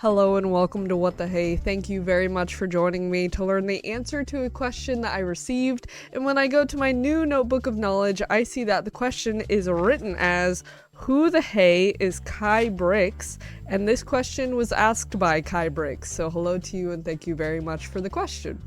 Hello and welcome to What the Hey. Thank you very much for joining me to learn the answer to a question that I received. And when I go to my new notebook of knowledge, I see that the question is written as, who the hey is Kybricks? And this question was asked by Kybricks. So hello to you and thank you very much for the question.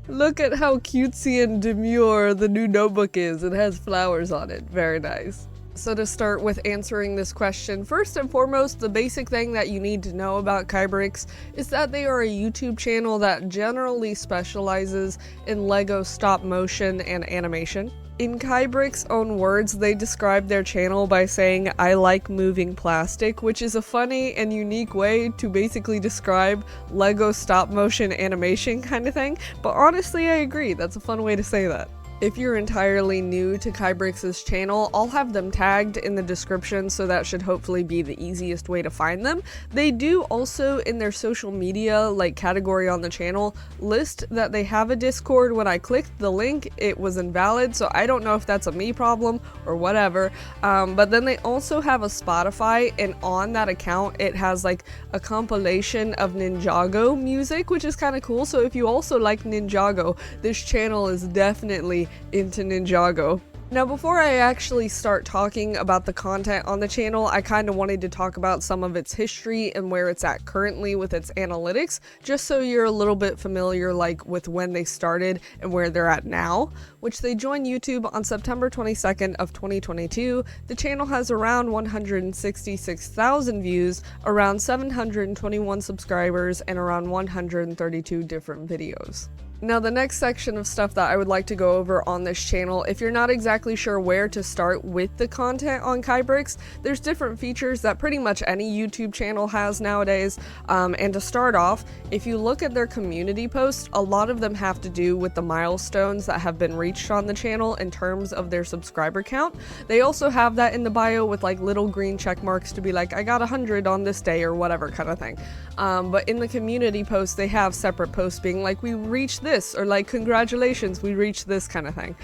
Look at how cutesy and demure the new notebook is. It has flowers on it. Very nice. So to start with answering this question, first and foremost, the basic thing that you need to know about Kybricks is that they are a YouTube channel that generally specializes in LEGO stop motion and animation. In Kybricks' own words, they describe their channel by saying, "I like moving plastic," which is a funny and unique way to basically describe LEGO stop motion animation kind of thing, but honestly I agree, that's a fun way to say that. If you're entirely new to Kybricks' channel, I'll have them tagged in the description, so that should hopefully be the easiest way to find them. They do also, in their social media category on the channel, list that they have a Discord. When I clicked the link, it was invalid, so I don't know if that's a me problem or whatever. But then they also have a Spotify, and on that account it has a compilation of Ninjago music, which is kind of cool. So if you also like Ninjago, this channel is definitely into Ninjago. Now before I actually start talking about the content on the channel, I kind of wanted to talk about some of its history and where it's at currently with its analytics, just so you're a little bit familiar with when they started and where they're at now, which they joined YouTube on September 22nd of 2022. The channel has around 166,000 views, around 721 subscribers, and around 132 different videos. Now the next section of stuff that I would like to go over on this channel, if you're not exactly sure where to start with the content on Kybricks, there's different features that pretty much any YouTube channel has nowadays. And to start off, if you look at their community posts, a lot of them have to do with the milestones that have been reached on the channel in terms of their subscriber count. They also have that in the bio with little green check marks to be like, I got 100 on this day or whatever kind of thing. But in the community posts, they have separate posts being like, we reached this, or congratulations, we reached this kind of thing.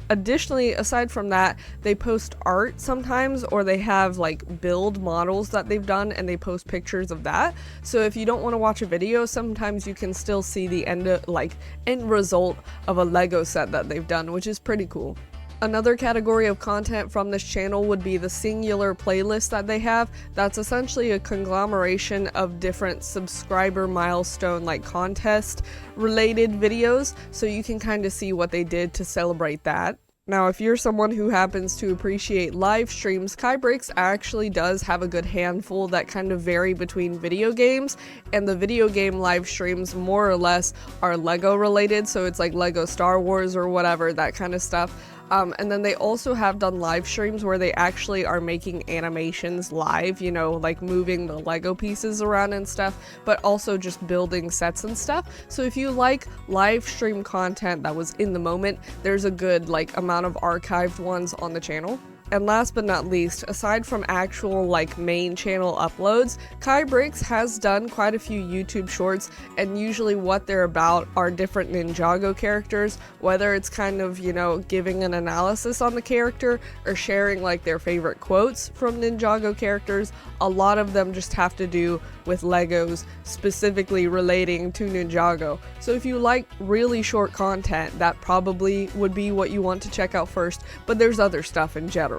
Additionally, aside from that, they post art sometimes, or they have build models that they've done and they post pictures of that. So if you don't want to watch a video, sometimes you can still see the end result of a Lego set that they've done, which is pretty cool. Another category of content from this channel would be the singular playlist that they have. That's essentially a conglomeration of different subscriber milestone contest related videos, so you can kind of see what they did to celebrate that. Now, if you're someone who happens to appreciate live streams, Kybricks actually does have a good handful that kind of vary between video games, and the video game live streams more or less are Lego related, so it's Lego Star Wars or whatever, that kind of stuff. And then they also have done live streams where they actually are making animations live, moving the Lego pieces around and stuff, but also just building sets and stuff. So if you like live stream content that was in the moment, there's a good amount of archived ones on the channel. And last but not least, aside from actual main channel uploads, Kybricks has done quite a few YouTube shorts, and usually what they're about are different Ninjago characters, whether it's kind of, giving an analysis on the character or sharing their favorite quotes from Ninjago characters. A lot of them just have to do with Legos specifically relating to Ninjago. So if you like really short content, that probably would be what you want to check out first, but there's other stuff in general.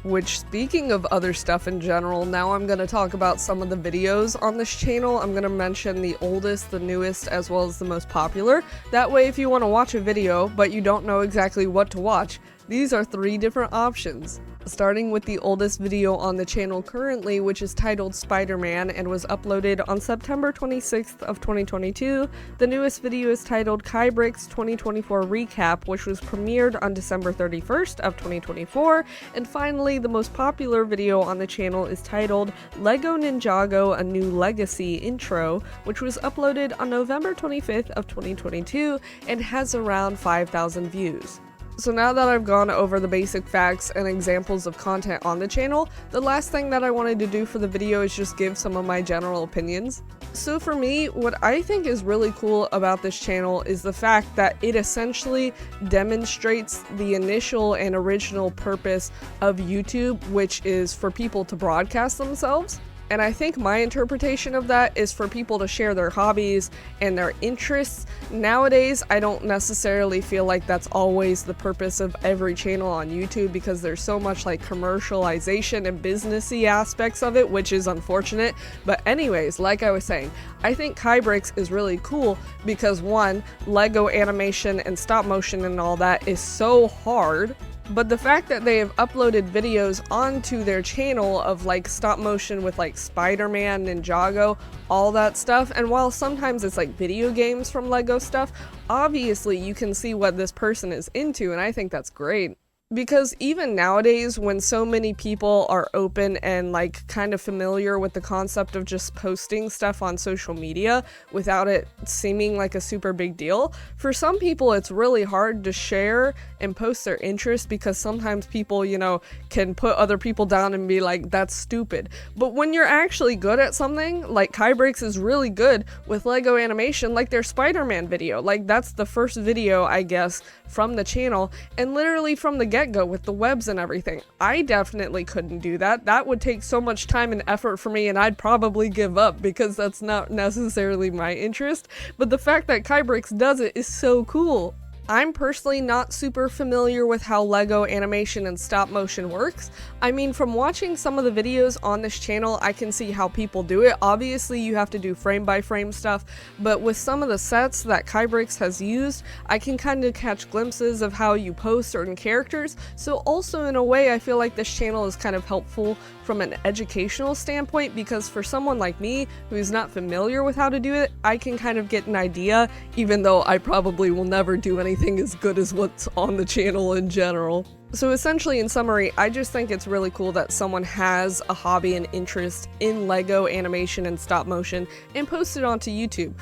Which, speaking of other stuff in general, now I'm going to talk about some of the videos on this channel. I'm going to mention the oldest, the newest, as well as the most popular. That way, if you want to watch a video, but you don't know exactly what to watch, these are 3 different options. Starting with the oldest video on the channel currently, which is titled Spider-Man and was uploaded on September 26th of 2022. The newest video is titled Kybricks 2024 Recap, which was premiered on December 31st of 2024. And finally, the most popular video on the channel is titled Lego Ninjago: A New Legacy Intro, which was uploaded on November 25th of 2022 and has around 5,000 views. So now that I've gone over the basic facts and examples of content on the channel, the last thing that I wanted to do for the video is just give some of my general opinions. So for me, what I think is really cool about this channel is the fact that it essentially demonstrates the initial and original purpose of YouTube, which is for people to broadcast themselves. And I think my interpretation of that is for people to share their hobbies and their interests. Nowadays, I don't necessarily feel like that's always the purpose of every channel on YouTube, because there's so much like commercialization and businessy aspects of it, which is unfortunate. But anyways, like I was saying, I think Kybricks is really cool because one, Lego animation and stop motion and all that is so hard. But the fact that they have uploaded videos onto their channel of like stop motion with like Spider-Man, Ninjago, all that stuff, and while sometimes it's like video games from Lego stuff, obviously you can see what this person is into, and I think that's great. Because even nowadays, when so many people are open and like kind of familiar with the concept of just posting stuff on social media without it seeming like a super big deal, for some people it's really hard to share and post their interest, because sometimes people, you know, can put other people down and be like, that's stupid. But when you're actually good at something, like Kybricks is really good with Lego animation, like their Spider-Man video, like that's the first video, I guess, from the channel, and literally from the get-go with the webs and everything. I definitely couldn't do that. That would take so much time and effort for me, and I'd probably give up because that's not necessarily my interest. But the fact that Kybricks does it is so cool. I'm personally not super familiar with how Lego animation and stop motion works. I mean, from watching some of the videos on this channel, I can see how people do it. Obviously, you have to do frame by frame stuff, but with some of the sets that Kybricks has used, I can kind of catch glimpses of how you pose certain characters. So also in a way, I feel like this channel is kind of helpful from an educational standpoint, because for someone like me who's not familiar with how to do it, I can kind of get an idea, even though I probably will never do anything as good as what's on the channel in general. So essentially, in summary, I just think it's really cool that someone has a hobby and interest in Lego animation and stop motion and post it onto YouTube,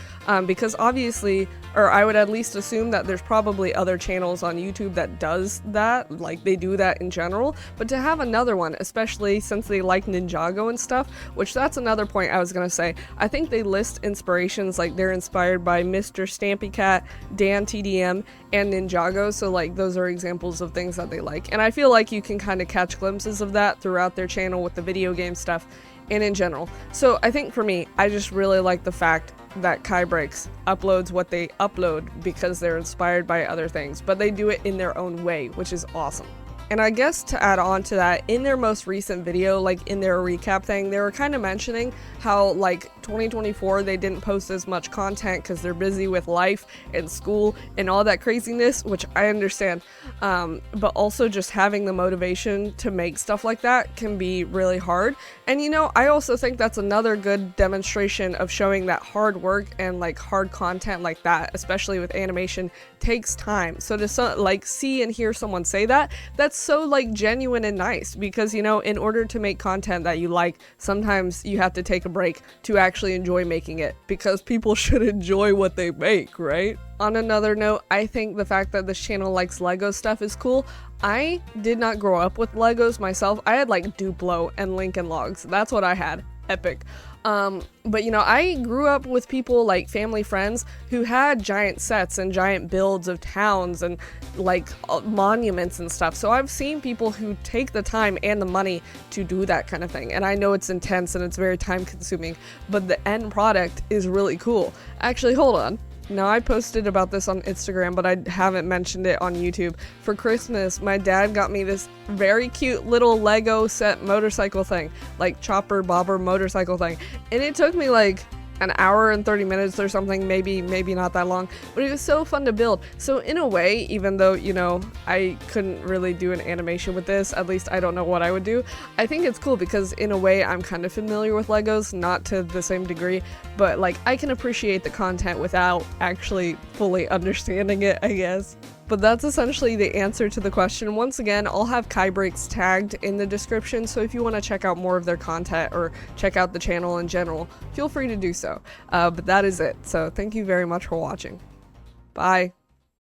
because obviously, or I would at least assume that there's probably other channels on YouTube that does that, like they do that in general, but to have another one, especially since they like Ninjago and stuff, which that's another point I was gonna say. I think they list inspirations, like they're inspired by Mr. Stampy Cat, Dan TDM, and Ninjago, so like those are examples of things that they like. And I feel like you can kind of catch glimpses of that throughout their channel with the video game stuff and in general. So I think for me, I just really like the fact that Kybricks uploads what they upload because they're inspired by other things, but they do it in their own way, which is awesome. And I guess to add on to that, in their most recent video, like in their recap thing, they were kind of mentioning how like 2024 they didn't post as much content because they're busy with life and school and all that craziness, which I understand, but also just having the motivation to make stuff like that can be really hard. And you know, I also think that's another good demonstration of showing that hard work and like hard content like that, especially with animation, takes time. So to like see and hear someone say that, that's so like genuine and nice, because you know, in order to make content that you like, sometimes you have to take a break to actually enjoy making it, because people should enjoy what they make, right? On another note, I think the fact that this channel likes Lego stuff is cool. I did not grow up with Legos myself. I had like Duplo and Lincoln Logs. That's what I had. Epic. But you know, I grew up with people like family friends who had giant sets and giant builds of towns and like monuments and stuff. So I've seen people who take the time and the money to do that kind of thing. And I know it's intense and it's very time consuming, but the end product is really cool. Actually, hold on. Now, I posted about this on Instagram, but I haven't mentioned it on YouTube. For Christmas, my dad got me this very cute little Lego set motorcycle thing, like chopper bobber motorcycle thing. And it took me like an hour and 30 minutes or something, maybe not that long, but it was so fun to build. So in a way, even though, you know, I couldn't really do an animation with this, at least I don't know what I would do, I think it's cool because in a way I'm kind of familiar with Legos, not to the same degree, but like I can appreciate the content without actually fully understanding it, I guess. But that's essentially the answer to the question. Once again, I'll have Kybricks tagged in the description, so if you want to check out more of their content or check out the channel in general, feel free to do so. But that is it. So thank you very much for watching. Bye.